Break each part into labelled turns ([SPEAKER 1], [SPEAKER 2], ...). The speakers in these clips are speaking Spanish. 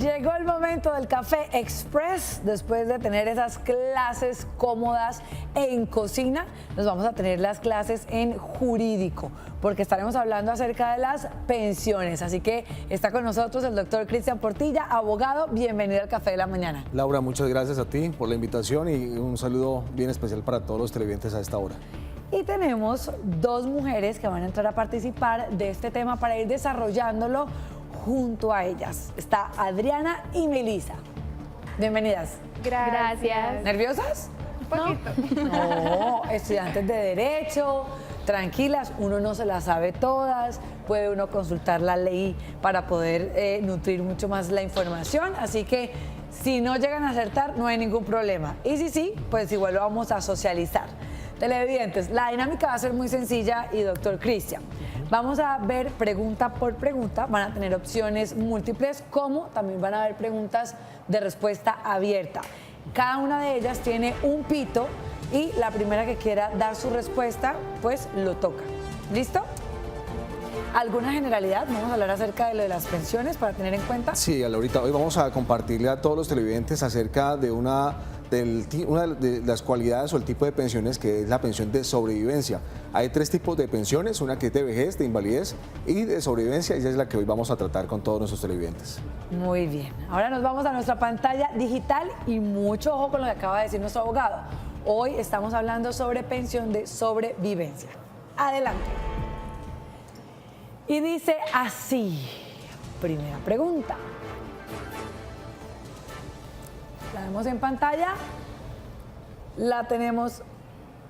[SPEAKER 1] Llegó el momento del café express. Después de tener esas clases cómodas en cocina, nos vamos a tener las clases en jurídico, porque estaremos hablando acerca de las pensiones. Así que está con nosotros el doctor Cristian Portilla, abogado. Bienvenido al Café de la Mañana.
[SPEAKER 2] Laura, muchas gracias a ti por la invitación y un saludo bien especial para todos los televidentes a esta hora.
[SPEAKER 1] Y tenemos dos mujeres que van a entrar a participar de este tema para ir desarrollándolo junto a ellas. Está Adriana y Melissa. Bienvenidas.
[SPEAKER 3] Gracias.
[SPEAKER 1] ¿Nerviosas?
[SPEAKER 3] Un poquito.
[SPEAKER 1] No, estudiantes de Derecho, tranquilas, uno no se las sabe todas, puede uno consultar la ley para poder nutrir mucho más la información, así que si no llegan a acertar no hay ningún problema. Y si sí, pues igual lo vamos a socializar. Televidentes, la dinámica va a ser muy sencilla y doctor Cristian, vamos a ver pregunta por pregunta, van a tener opciones múltiples, como también van a haber preguntas de respuesta abierta. Cada una de ellas tiene un pito y la primera que quiera dar su respuesta, pues lo toca. ¿Listo? ¿Alguna generalidad? Vamos a hablar acerca de lo de las pensiones para tener en cuenta.
[SPEAKER 2] Sí, Laurita, hoy vamos a compartirle a todos los televidentes acerca de una de las cualidades o el tipo de pensiones que es la pensión de sobrevivencia. Hay tres tipos de pensiones, una que es de vejez, de invalidez y de sobrevivencia, y esa es la que hoy vamos a tratar con todos nuestros televidentes.
[SPEAKER 1] Muy bien, ahora nos vamos a nuestra pantalla digital y mucho ojo con lo que acaba de decir nuestro abogado. Hoy estamos hablando sobre pensión de sobrevivencia. Adelante. Y dice así, primera pregunta. La vemos en pantalla, la tenemos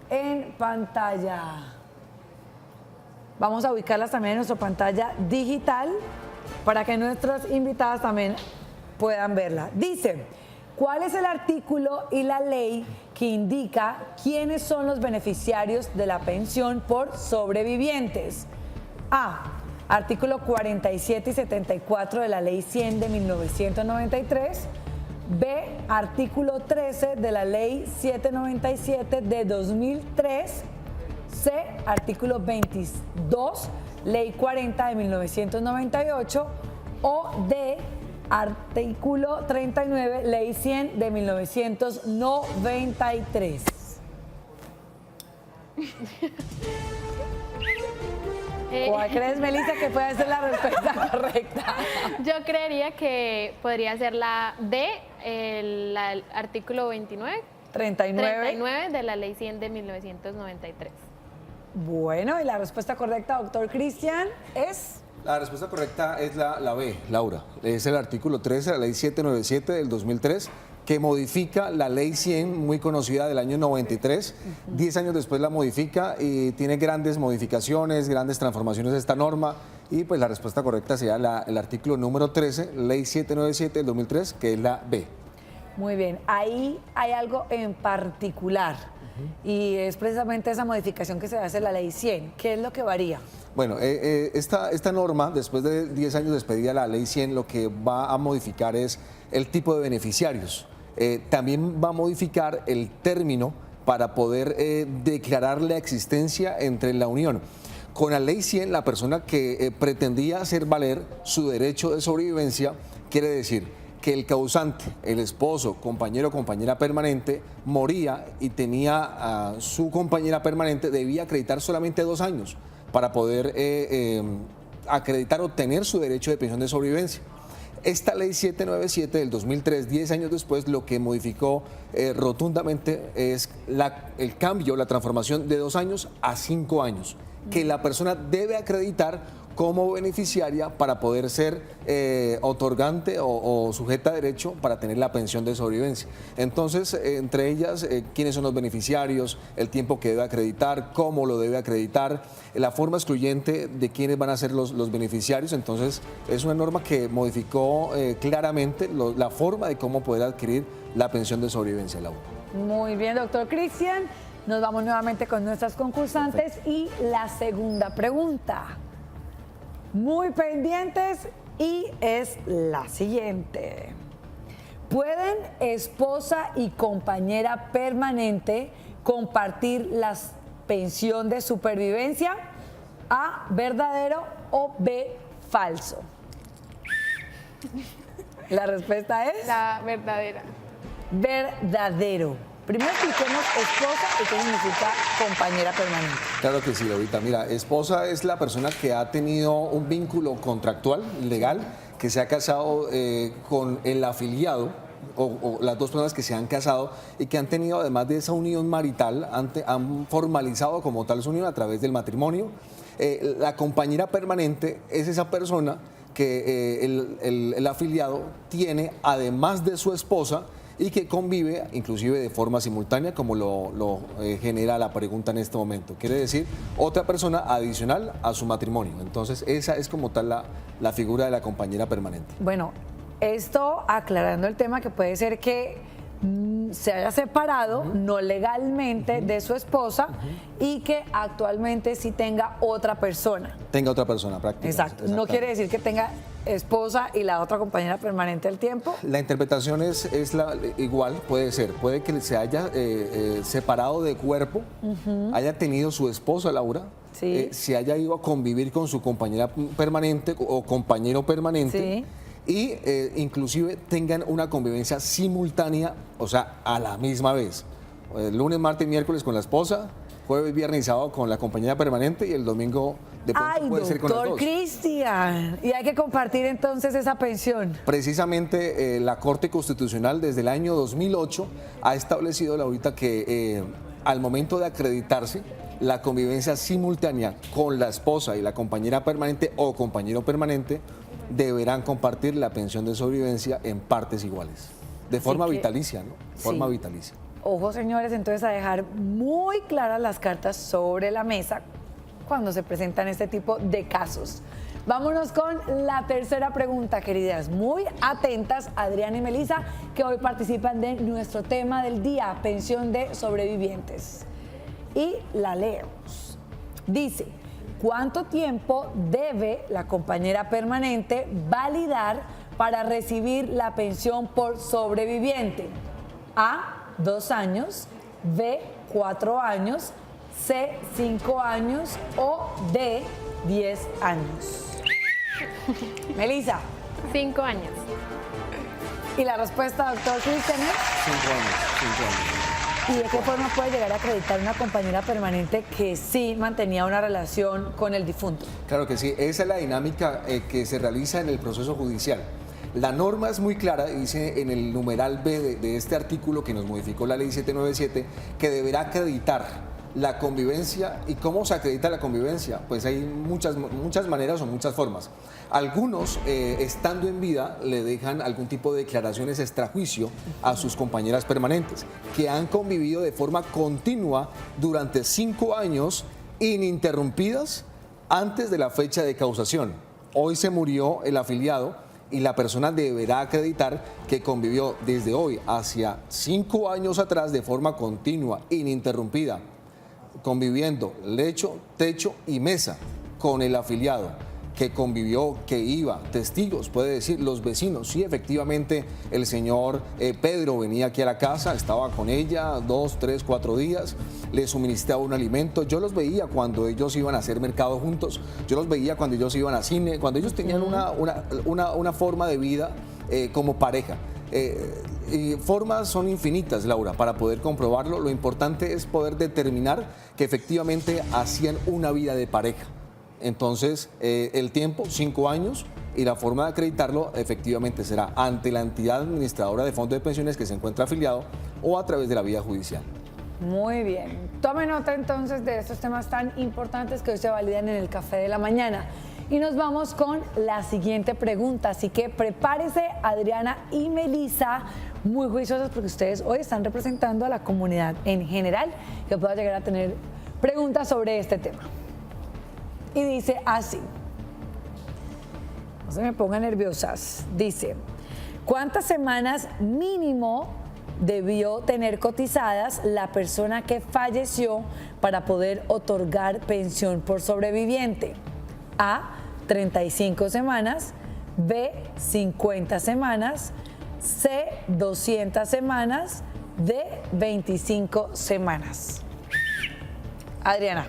[SPEAKER 1] en pantalla. Vamos a ubicarlas también en nuestra pantalla digital para que nuestras invitadas también puedan verla. Dice, ¿cuál es el artículo y la ley que indica quiénes son los beneficiarios de la pensión por sobrevivientes? A. Artículo 47 y 74 de la Ley 100 de 1993. B. Artículo 13 de la Ley 797 de 2003. C. Artículo 22, Ley 40 de 1998. O D. Artículo 39, Ley 100 de 1993. ¿Cuál crees, Melissa, que puede ser la respuesta correcta?
[SPEAKER 3] Yo creería que podría ser la D, el artículo 29. 39 de la Ley 100 de 1993.
[SPEAKER 1] Bueno, y la respuesta correcta, doctor Cristian, es...
[SPEAKER 2] La respuesta correcta es la B, Laura. Es el artículo 13 de la Ley 797 del 2003, que modifica la Ley 100, muy conocida del año 93. 10 años después la modifica y tiene grandes modificaciones, grandes transformaciones de esta norma. Y pues la respuesta correcta sería el artículo número 13, Ley 797 del 2003, que es la B.
[SPEAKER 1] Muy bien, ahí hay algo en particular y es precisamente esa modificación que se hace en la Ley 100. ¿Qué es lo que varía?
[SPEAKER 2] Bueno, esta norma, después de 10 años de expedida la Ley 100, lo que va a modificar es el tipo de beneficiarios. También va a modificar el término para poder declarar la existencia entre la unión. Con la Ley 100, la persona que pretendía hacer valer su derecho de sobrevivencia, quiere decir que el causante, el esposo, compañero o compañera permanente, moría y tenía a su compañera permanente, debía acreditar solamente 2 años para poder acreditar o tener su derecho de pensión de sobrevivencia. Esta Ley 797 del 2003, 10 años después, lo que modificó rotundamente es el cambio, la transformación de 2 años a 5 años, que la persona debe acreditar como beneficiaria para poder ser otorgante o sujeta a derecho para tener la pensión de sobrevivencia. Entonces, entre ellas, quiénes son los beneficiarios, el tiempo que debe acreditar, cómo lo debe acreditar, la forma excluyente de quiénes van a ser los beneficiarios. Entonces, es una norma que modificó claramente la forma de cómo poder adquirir la pensión de sobrevivencia, Laura.
[SPEAKER 1] Muy bien, doctor Cristian. Nos vamos nuevamente con nuestras concursantes. Perfecto. Y la segunda pregunta. Muy pendientes y es la siguiente. ¿Pueden esposa y compañera permanente compartir la pensión de supervivencia? A, verdadero, o B, falso. La respuesta es...
[SPEAKER 3] La verdadera.
[SPEAKER 1] Verdadero. Primero expliquemos esposa y qué significa compañera permanente.
[SPEAKER 2] Claro que sí, Laurita. Mira, esposa es la persona que ha tenido un vínculo contractual, legal, que se ha casado con el afiliado, o las dos personas que se han casado y que han tenido, además de esa unión marital, han formalizado como tal su unión a través del matrimonio. La compañera permanente es esa persona que el afiliado tiene, además de su esposa, y que convive inclusive de forma simultánea, como lo genera la pregunta en este momento. Quiere decir, otra persona adicional a su matrimonio. Entonces, esa es como tal la figura de la compañera permanente.
[SPEAKER 1] Bueno, esto aclarando el tema que puede ser que se haya separado no legalmente de su esposa y que actualmente sí tenga otra persona.
[SPEAKER 2] Tenga otra persona, prácticamente.
[SPEAKER 1] Exacto. No quiere decir que tenga esposa y la otra compañera permanente al tiempo.
[SPEAKER 2] La interpretación es igual, puede ser. Puede que se haya separado de cuerpo, haya tenido su esposa, Laura,
[SPEAKER 1] sí.
[SPEAKER 2] Se haya ido a convivir con su compañera permanente o compañero permanente.
[SPEAKER 1] Sí.
[SPEAKER 2] Y inclusive tengan una convivencia simultánea, o sea, a la misma vez. Lunes, martes y miércoles con la esposa, jueves, viernes y sábado con la compañera permanente y el domingo de pronto puede ser con las dos.
[SPEAKER 1] Doctor Cristian, y hay que compartir entonces esa pensión.
[SPEAKER 2] Precisamente la Corte Constitucional desde el año 2008 ha establecido, Laurita, que al momento de acreditarse la convivencia simultánea con la esposa y la compañera permanente o compañero permanente, deberán compartir la pensión de sobrevivencia en partes iguales, de forma vitalicia, ¿no? Forma vitalicia.
[SPEAKER 1] Ojo, señores, entonces a dejar muy claras las cartas sobre la mesa cuando se presentan este tipo de casos. Vámonos con la tercera pregunta, queridas. Muy atentas, Adriana y Melissa, que hoy participan de nuestro tema del día, pensión de sobrevivientes. Y la leemos. Dice: ¿cuánto tiempo debe la compañera permanente validar para recibir la pensión por sobreviviente? A, 2 años, B, 4 años, C, 5 años o D, 10 años. Melissa.
[SPEAKER 3] 5 años.
[SPEAKER 1] ¿Y la respuesta, doctor Cristian?
[SPEAKER 2] 5 años, 5 años.
[SPEAKER 1] ¿Y de qué forma puede llegar a acreditar una compañera permanente que sí mantenía una relación con el difunto?
[SPEAKER 2] Claro que sí, esa es la dinámica que se realiza en el proceso judicial. La norma es muy clara, dice en el numeral B de este artículo que nos modificó la ley 797, que deberá acreditar la convivencia. ¿Y cómo se acredita la convivencia? Pues hay muchas maneras o muchas formas. Algunos, estando en vida, le dejan algún tipo de declaraciones extrajuicio a sus compañeras permanentes, que han convivido de forma continua durante 5 años ininterrumpidas antes de la fecha de causación. Hoy se murió el afiliado y la persona deberá acreditar que convivió desde hoy hacia 5 años atrás de forma continua, ininterrumpida, conviviendo lecho, techo y mesa con el afiliado, que convivió, que iba, testigos, puede decir, los vecinos. Sí, efectivamente, el señor Pedro venía aquí a la casa, estaba con ella 2, 3, 4 días, le suministraba un alimento. Yo los veía cuando ellos iban a hacer mercado juntos, yo los veía cuando ellos iban a cine, cuando ellos tenían una forma de vida como pareja. Y formas son infinitas, Laura, para poder comprobarlo. Lo importante es poder determinar que efectivamente hacían una vida de pareja. Entonces, el tiempo, 5 años, y la forma de acreditarlo efectivamente será ante la entidad administradora de fondos de pensiones que se encuentra afiliado o a través de la vía judicial.
[SPEAKER 1] Muy bien. Tome nota entonces de estos temas tan importantes que hoy se validan en el Café de la Mañana. Y nos vamos con la siguiente pregunta. Así que prepárese, Adriana y Melissa, muy juiciosas, porque ustedes hoy están representando a la comunidad en general que pueda llegar a tener preguntas sobre este tema. Y dice así, no se me pongan nerviosas, dice: ¿cuántas semanas mínimo debió tener cotizadas la persona que falleció para poder otorgar pensión por sobreviviente? A, 35 semanas, B, 50 semanas, C, 200 semanas, D, 25 semanas. Adriana.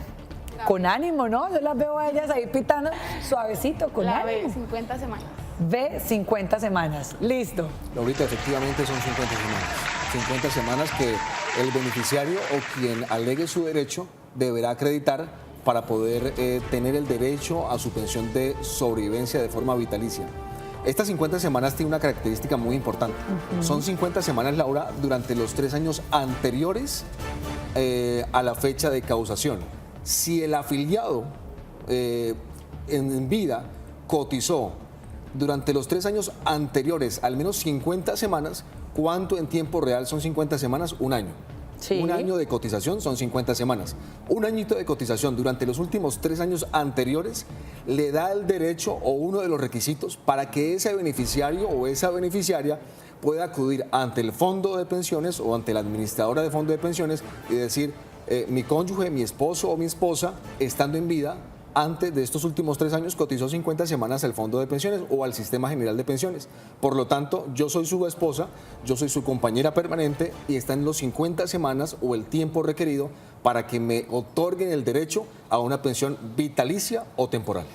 [SPEAKER 1] Con ánimo, ¿no? Yo las veo a ellas ahí pitando suavecito, con
[SPEAKER 3] la
[SPEAKER 1] ánimo.
[SPEAKER 3] B, 50 semanas.
[SPEAKER 1] B, 50 semanas. Listo.
[SPEAKER 2] Ahorita efectivamente son 50 semanas. 50 semanas que el beneficiario o quien alegue su derecho deberá acreditar para poder tener el derecho a su pensión de sobrevivencia de forma vitalicia. Estas 50 semanas tienen una característica muy importante. Son 50 semanas, Laura, durante los 3 años anteriores a la fecha de causación. Si el afiliado en vida cotizó durante los 3 años anteriores al menos 50 semanas, ¿cuánto en tiempo real son 50 semanas? Un año.
[SPEAKER 1] Sí.
[SPEAKER 2] Un año de cotización son 50 semanas. Un añito de cotización durante los últimos 3 años anteriores le da el derecho o uno de los requisitos para que ese beneficiario o esa beneficiaria pueda acudir ante el fondo de pensiones o ante la administradora de fondo de pensiones y decir, mi cónyuge, mi esposo o mi esposa, estando en vida, antes de estos últimos 3 años cotizó 50 semanas al fondo de pensiones o al sistema general de pensiones. Por lo tanto, yo soy su esposa, yo soy su compañera permanente y están los 50 semanas o el tiempo requerido para que me otorguen el derecho a una pensión vitalicia o temporal.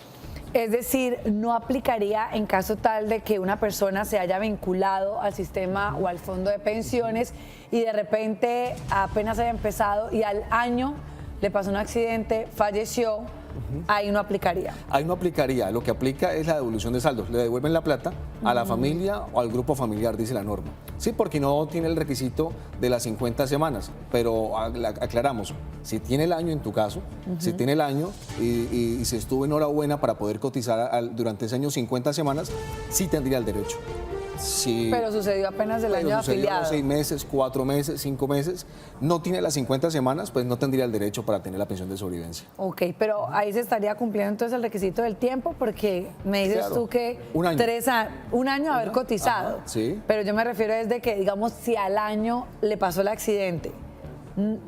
[SPEAKER 1] Es decir, no aplicaría en caso tal de que una persona se haya vinculado al sistema o al fondo de pensiones y de repente apenas haya empezado y al año le pasó un accidente, falleció. Ahí no aplicaría.
[SPEAKER 2] Ahí no aplicaría. Lo que aplica es la devolución de saldos. Le devuelven la plata a la familia o al grupo familiar, dice la norma. Sí, porque no tiene el requisito de las 50 semanas. Pero aclaramos, si tiene el año en tu caso, si tiene el año y se estuvo en hora buena para poder cotizar durante ese año 50 semanas, sí tendría el derecho. Sí,
[SPEAKER 1] pero sucedió apenas del año de afiliado.
[SPEAKER 2] 6 meses, 4 meses, 5 meses. No tiene las 50 semanas, pues no tendría el derecho para tener la pensión de sobrevivencia.
[SPEAKER 1] Ok, pero ahí se estaría cumpliendo entonces el requisito del tiempo porque me dices
[SPEAKER 2] claro,
[SPEAKER 1] tú que
[SPEAKER 2] un año.
[SPEAKER 1] Un año haber cotizado.
[SPEAKER 2] Ajá, sí.
[SPEAKER 1] Pero yo me refiero desde que, digamos, si al año le pasó el accidente,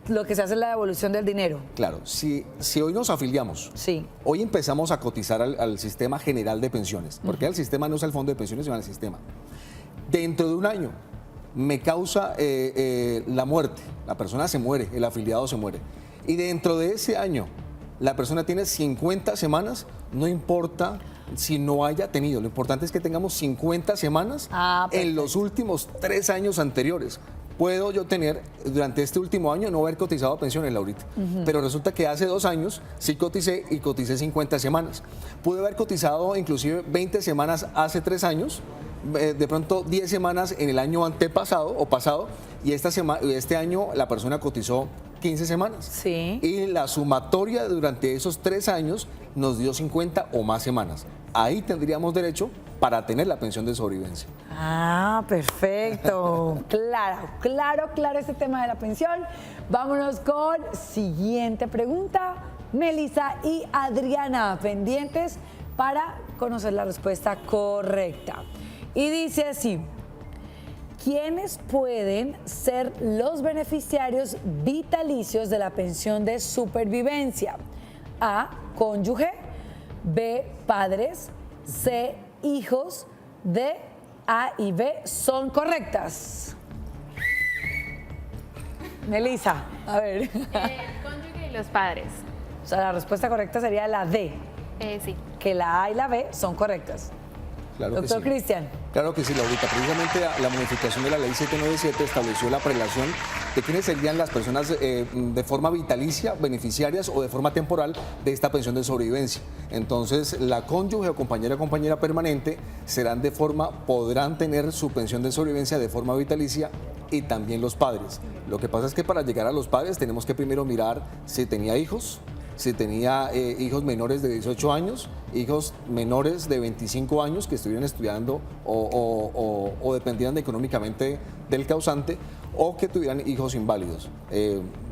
[SPEAKER 1] lo que se hace es la devolución del dinero.
[SPEAKER 2] Claro, si hoy nos afiliamos,
[SPEAKER 1] sí,
[SPEAKER 2] hoy empezamos a cotizar al sistema general de pensiones, porque el sistema no es el fondo de pensiones, sino el sistema. Dentro de un año me causa la muerte, la persona se muere, el afiliado se muere. Y dentro de ese año la persona tiene 50 semanas, no importa si no haya tenido, lo importante es que tengamos 50 semanas en los últimos 3 años anteriores. Puedo yo tener, durante este último año, no haber cotizado a pensiones, Laurita. Pero resulta que hace 2 años sí coticé y coticé 50 semanas. Pude haber cotizado inclusive 20 semanas hace 3 años, de pronto 10 semanas en el año antepasado o pasado, y este año la persona cotizó 15 semanas.
[SPEAKER 1] Sí.
[SPEAKER 2] Y la sumatoria durante esos 3 años nos dio 50 o más semanas. Ahí tendríamos derecho para tener la pensión de sobrevivencia.
[SPEAKER 1] Ah, perfecto. Claro este tema de la pensión. Vámonos con siguiente pregunta. Melissa y Adriana, pendientes para conocer la respuesta correcta. Y dice así: ¿quiénes pueden ser los beneficiarios vitalicios de la pensión de supervivencia? A, cónyuge. B, padres. C, hijos. D, A y B son correctas. Melissa, a ver.
[SPEAKER 3] El cónyuge y los padres.
[SPEAKER 1] O sea, la respuesta correcta sería la D.
[SPEAKER 3] Sí.
[SPEAKER 1] Que la A y la B son correctas.
[SPEAKER 2] Claro que
[SPEAKER 1] Doctor
[SPEAKER 2] sí.
[SPEAKER 1] Cristian.
[SPEAKER 2] Claro que sí, Laurita. Precisamente la modificación de la ley 797 estableció la prelación de quiénes serían las personas de forma vitalicia, beneficiarias o de forma temporal de esta pensión de sobrevivencia. Entonces, la cónyuge o compañera permanente podrán tener su pensión de sobrevivencia de forma vitalicia y también los padres. Lo que pasa es que para llegar a los padres tenemos que primero mirar si tenía hijos, si tenía hijos menores de 18 años, hijos menores de 25 años que estuvieran estudiando o dependieran económicamente del causante o que tuvieran hijos inválidos.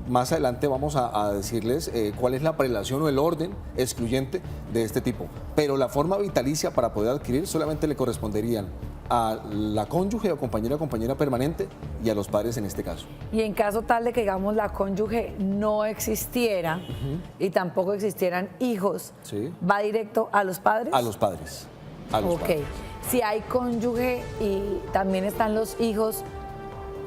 [SPEAKER 2] Más adelante vamos a decirles cuál es la prelación o el orden excluyente de este tipo. Pero la forma vitalicia para poder adquirir solamente le corresponderían a la cónyuge o compañera permanente y a los padres en este caso.
[SPEAKER 1] Y en caso tal de que, digamos, la cónyuge no existiera y tampoco existieran hijos,
[SPEAKER 2] Sí.
[SPEAKER 1] ¿va directo a los padres?
[SPEAKER 2] A los padres.
[SPEAKER 1] Ok. Si hay cónyuge y también están los hijos,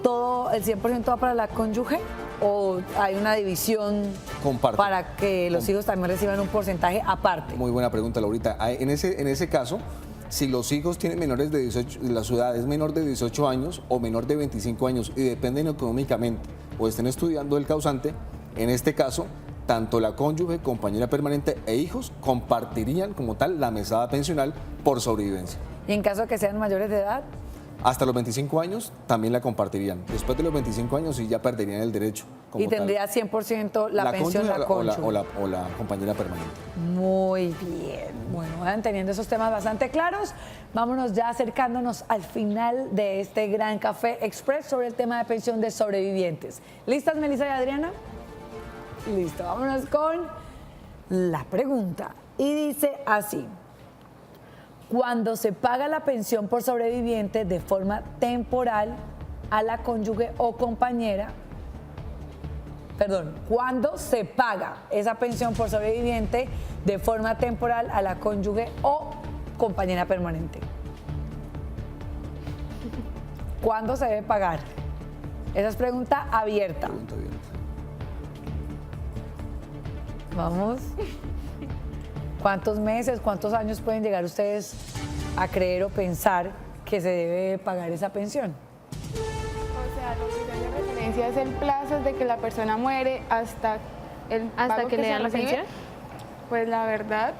[SPEAKER 1] ¿todo el 100% va para la cónyuge? ¿O hay una división
[SPEAKER 2] Comparte.
[SPEAKER 1] para que los hijos también reciban un porcentaje aparte?
[SPEAKER 2] Muy buena pregunta, Laurita. En ese caso, si los hijos tienen menores de 18, la ciudad es menor de 18 años o menor de 25 años y dependen económicamente o estén estudiando el causante, en este caso, tanto la cónyuge, compañera permanente e hijos compartirían como tal la mesada pensional por sobrevivencia.
[SPEAKER 1] ¿Y en caso de que sean mayores de edad?
[SPEAKER 2] Hasta los 25 años también la compartirían. Después de los 25 años sí ya perderían el derecho.
[SPEAKER 1] Como y tendría tal. 100% la pensión la cónyuge.
[SPEAKER 2] O la compañera permanente.
[SPEAKER 1] Muy bien. Bueno, van teniendo esos temas bastante claros. Vámonos ya acercándonos al final de este gran Café Express sobre el tema de pensión de sobrevivientes. ¿Listas, Melissa y Adriana? Listo, vámonos con la pregunta. Y dice así: cuando se paga la pensión por sobreviviente de forma temporal a la cónyuge o compañera, cuando se paga esa pensión por sobreviviente de forma temporal a la cónyuge o compañera permanente. ¿Cuándo se debe pagar? Esa es pregunta abierta.
[SPEAKER 2] Pregunta abierta.
[SPEAKER 1] Vamos. ¿Cuántos meses, cuántos años pueden llegar ustedes a creer o pensar que se debe pagar esa pensión?
[SPEAKER 4] O sea, lo que se hace referencia es el plazo desde que la persona muere hasta el pago
[SPEAKER 3] que le dan la pensión.
[SPEAKER 4] Pues la verdad,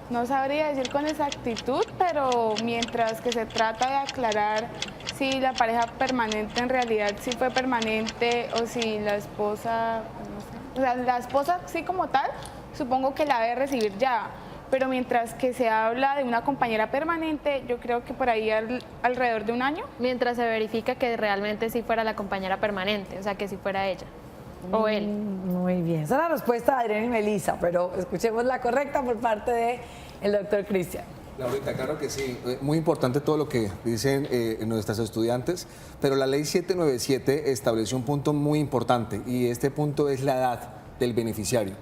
[SPEAKER 4] no sabría decir con exactitud, pero mientras que se trata de aclarar si la pareja permanente en realidad sí fue permanente o si la esposa, no sé. O sea, la esposa sí como tal, supongo que la debe recibir ya, pero mientras que se habla de una compañera permanente, yo creo que por ahí alrededor de un año.
[SPEAKER 3] Mientras se verifica que realmente sí fuera la compañera permanente, o sea, que sí fuera ella o él.
[SPEAKER 1] Muy bien, esa es la respuesta de Adriana y Melissa, pero escuchemos la correcta por parte del doctor Cristian.
[SPEAKER 2] Laurita, claro que sí. Muy importante todo lo que dicen nuestras estudiantes, pero la ley 797 estableció un punto muy importante y este punto es la edad del beneficiario.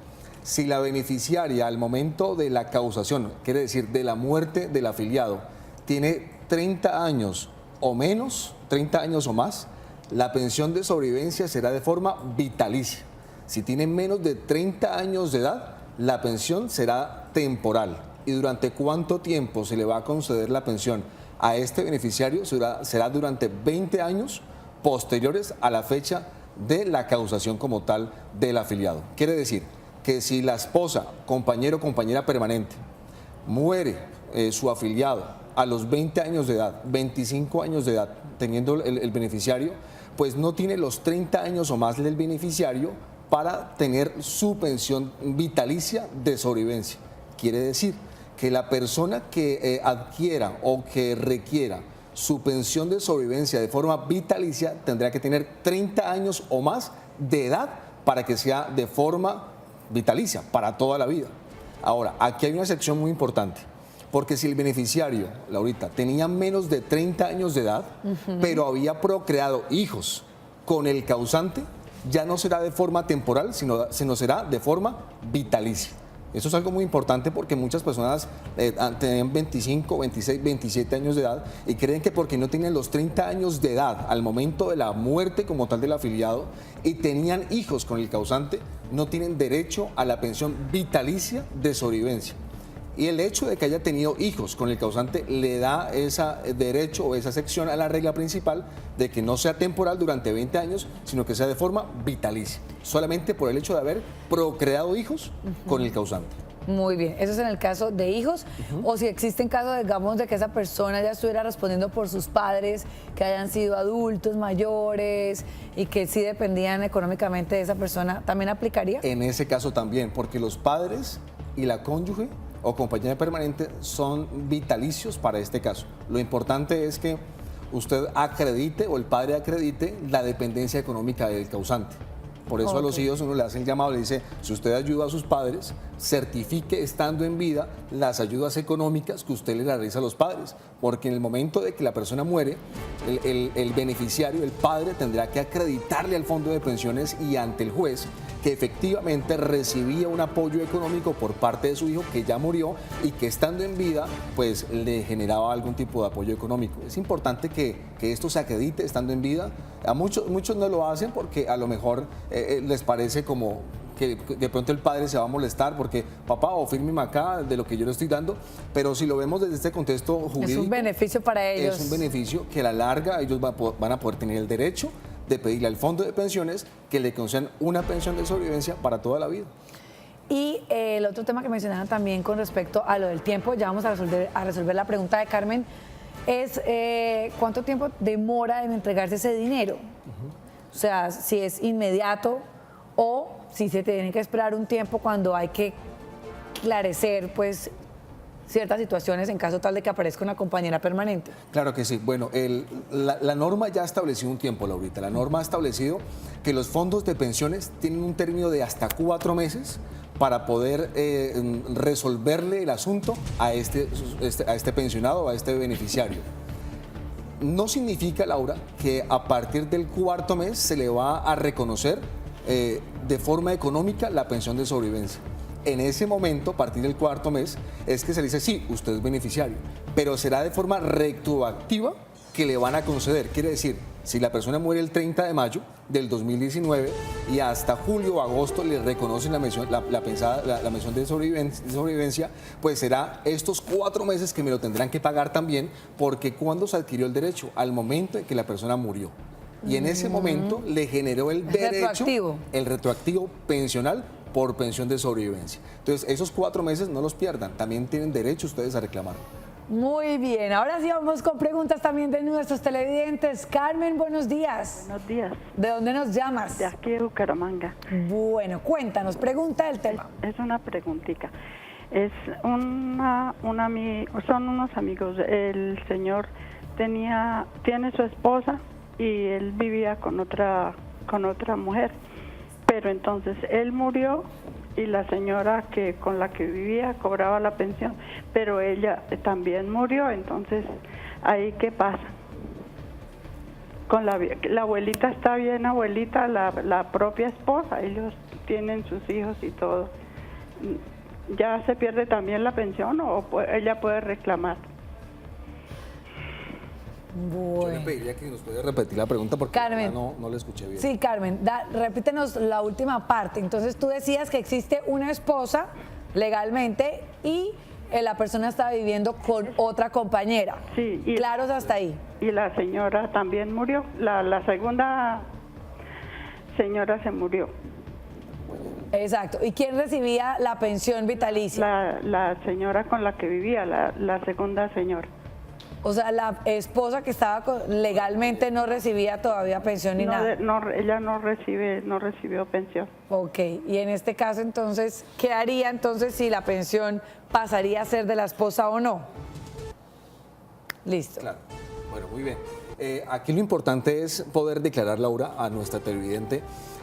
[SPEAKER 2] Si la beneficiaria al momento de la causación, quiere decir de la muerte del afiliado, tiene 30 años o menos, 30 años o más, la pensión de sobrevivencia será de forma vitalicia. Si tiene menos de 30 años de edad, la pensión será temporal. ¿Y durante cuánto tiempo se le va a conceder la pensión a este beneficiario? Será durante 20 años posteriores a la fecha de la causación como tal del afiliado. Quiere decir que si la esposa, compañero o compañera permanente, muere su afiliado a los 20 años de edad, 25 años de edad, teniendo el beneficiario, pues no tiene los 30 años o más del beneficiario para tener su pensión vitalicia de sobrevivencia. Quiere decir que la persona que adquiera o que requiera su pensión de sobrevivencia de forma vitalicia tendrá que tener 30 años o más de edad para que sea de forma vitalicia, para toda la vida. Ahora, aquí hay una sección muy importante, porque si el beneficiario, Laurita, tenía menos de 30 años de edad, pero había procreado hijos con el causante, ya no será de forma temporal, sino será de forma vitalicia. Eso es algo muy importante porque muchas personas tienen 25, 26, 27 años de edad y creen que porque no tienen los 30 años de edad al momento de la muerte como tal del afiliado y tenían hijos con el causante, no tienen derecho a la pensión vitalicia de sobrevivencia. Y el hecho de que haya tenido hijos con el causante le da ese derecho o esa sección a la regla principal de que no sea temporal durante 20 años, sino que sea de forma vitalicia, solamente por el hecho de haber procreado hijos con el causante.
[SPEAKER 1] Muy bien, eso es en el caso de hijos, o si existen casos, digamos, de que esa persona ya estuviera respondiendo por sus padres, que hayan sido adultos mayores y que sí dependían económicamente de esa persona, ¿también aplicaría?
[SPEAKER 2] En ese caso también, porque los padres y la cónyuge o compañera permanente son vitalicios para este caso. Lo importante es que usted acredite o el padre acredite la dependencia económica del causante. Por eso a los hijos uno le hace el llamado, le dice, si usted ayuda a sus padres, certifique estando en vida las ayudas económicas que usted le realiza a los padres, porque en el momento de que la persona muere, el beneficiario, el padre, tendrá que acreditarle al fondo de pensiones y ante el juez que efectivamente recibía un apoyo económico por parte de su hijo que ya murió y que estando en vida pues le generaba algún tipo de apoyo económico. Es importante que esto se acredite estando en vida. A muchos no lo hacen porque a lo mejor les parece como que de pronto el padre se va a molestar porque papá o fírmeme acá de lo que yo le estoy dando, pero si lo vemos desde este contexto jurídico,
[SPEAKER 1] es un beneficio para ellos.
[SPEAKER 2] Es un beneficio que a la larga ellos van a poder tener el derecho de pedirle al fondo de pensiones que le concedan una pensión de sobrevivencia para toda la vida.
[SPEAKER 1] Y el otro tema que mencionaban también con respecto a lo del tiempo, ya vamos a resolver la pregunta de Carmen, es ¿cuánto tiempo demora en entregarse ese dinero? O sea, si es inmediato o si se tiene que esperar un tiempo cuando hay que esclarecer pues ciertas situaciones en caso tal de que aparezca una compañera permanente.
[SPEAKER 2] Claro que sí. Bueno, la norma ya ha establecido un tiempo, Laurita. La norma ha establecido que los fondos de pensiones tienen un término de hasta 4 meses para poder resolverle el asunto a este pensionado, a este beneficiario. No significa, Laura, que a partir del 4.º mes se le va a reconocer de forma económica la pensión de sobrevivencia. En ese momento, a partir del 4.º mes, es que se le dice, sí, usted es beneficiario, pero será de forma retroactiva que le van a conceder. Quiere decir, si la persona muere el 30 de mayo del 2019 y hasta julio o agosto le reconocen la mención de sobrevivencia, pues será estos 4 meses que me lo tendrán que pagar también, porque cuando se adquirió el derecho, al momento en que la persona murió. Y en ese momento le generó el derecho, el retroactivo pensional por pensión de sobrevivencia. Entonces, esos 4 meses no los pierdan, también tienen derecho ustedes a reclamar.
[SPEAKER 1] Muy bien, ahora sí vamos con preguntas también de nuestros televidentes. Carmen, buenos días.
[SPEAKER 5] Buenos días.
[SPEAKER 1] ¿De dónde nos llamas?
[SPEAKER 5] De aquí de Bucaramanga.
[SPEAKER 1] Bueno, cuéntanos, pregunta del tema.
[SPEAKER 5] Es una preguntita. Es son unos amigos. El señor tiene su esposa y él vivía con otra mujer. Pero entonces él murió y la señora con la que vivía cobraba la pensión, pero ella también murió. Entonces, ¿ahí qué pasa? Con la abuelita está bien, abuelita, la propia esposa, ellos tienen sus hijos y todo. ¿Ya se pierde también la pensión o ella puede reclamar?
[SPEAKER 1] Bueno.
[SPEAKER 2] Yo le pediría que nos pudiera repetir la pregunta porque
[SPEAKER 1] Carmen,
[SPEAKER 2] no la escuché bien.
[SPEAKER 1] Sí, Carmen, repítenos la última parte. Entonces tú decías que existe una esposa legalmente y la persona está viviendo con otra compañera.
[SPEAKER 5] Sí.
[SPEAKER 1] ¿Claros hasta ahí?
[SPEAKER 5] Y la señora también murió. La segunda señora se murió.
[SPEAKER 1] Exacto. ¿Y quién recibía la pensión vitalicia?
[SPEAKER 5] La señora con la que vivía, la segunda señora.
[SPEAKER 1] O sea, la esposa que estaba legalmente no recibía todavía pensión ni nada.
[SPEAKER 5] Ella no recibió pensión.
[SPEAKER 1] Ok, y en este caso entonces, ¿qué haría entonces si la pensión pasaría a ser de la esposa o no? Listo.
[SPEAKER 2] Claro, bueno, muy bien. Aquí lo importante es poder declarar, Laura, a nuestra televidente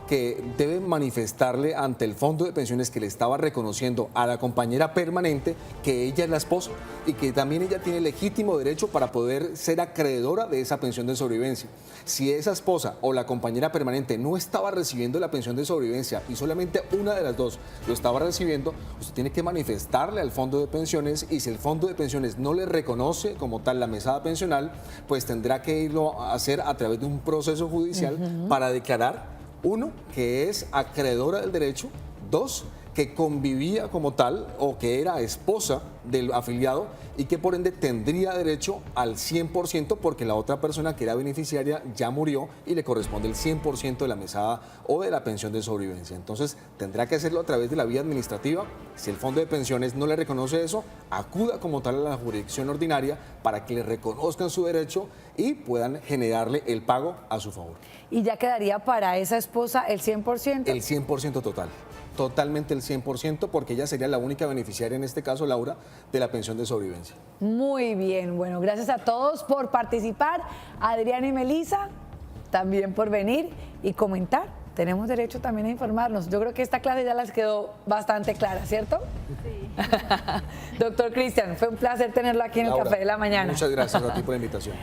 [SPEAKER 2] que debe manifestarle ante el fondo de pensiones que le estaba reconociendo a la compañera permanente que ella es la esposa y que también ella tiene legítimo derecho para poder ser acreedora de esa pensión de sobrevivencia. Si esa esposa o la compañera permanente no estaba recibiendo la pensión de sobrevivencia y solamente una de las dos lo estaba recibiendo, usted tiene que manifestarle al fondo de pensiones, y si el fondo de pensiones no le reconoce como tal la mesada pensional, pues tendrá que irlo a hacer a través de un proceso judicial para declarar, 1, que es acreedora del derecho; 2, que convivía como tal o que era esposa del afiliado y que por ende tendría derecho al 100% porque la otra persona que era beneficiaria ya murió y le corresponde el 100% de la mesada o de la pensión de sobrevivencia. Entonces tendrá que hacerlo a través de la vía administrativa. Si el fondo de pensiones no le reconoce eso, acuda como tal a la jurisdicción ordinaria para que le reconozcan su derecho y puedan generarle el pago a su favor.
[SPEAKER 1] ¿Y ya quedaría para esa esposa el 100%?
[SPEAKER 2] El 100% total. Totalmente el 100%, porque ella sería la única beneficiaria en este caso, Laura, de la pensión de sobrevivencia.
[SPEAKER 1] Muy bien, bueno, gracias a todos por participar. Adriana y Melissa, también por venir y comentar. Tenemos derecho también a informarnos. Yo creo que esta clase ya les quedó bastante clara, ¿cierto?
[SPEAKER 5] Sí.
[SPEAKER 1] Doctor Cristian, fue un placer tenerlo aquí en el
[SPEAKER 2] Laura,
[SPEAKER 1] Café de la Mañana.
[SPEAKER 2] Muchas gracias a ti por la invitación.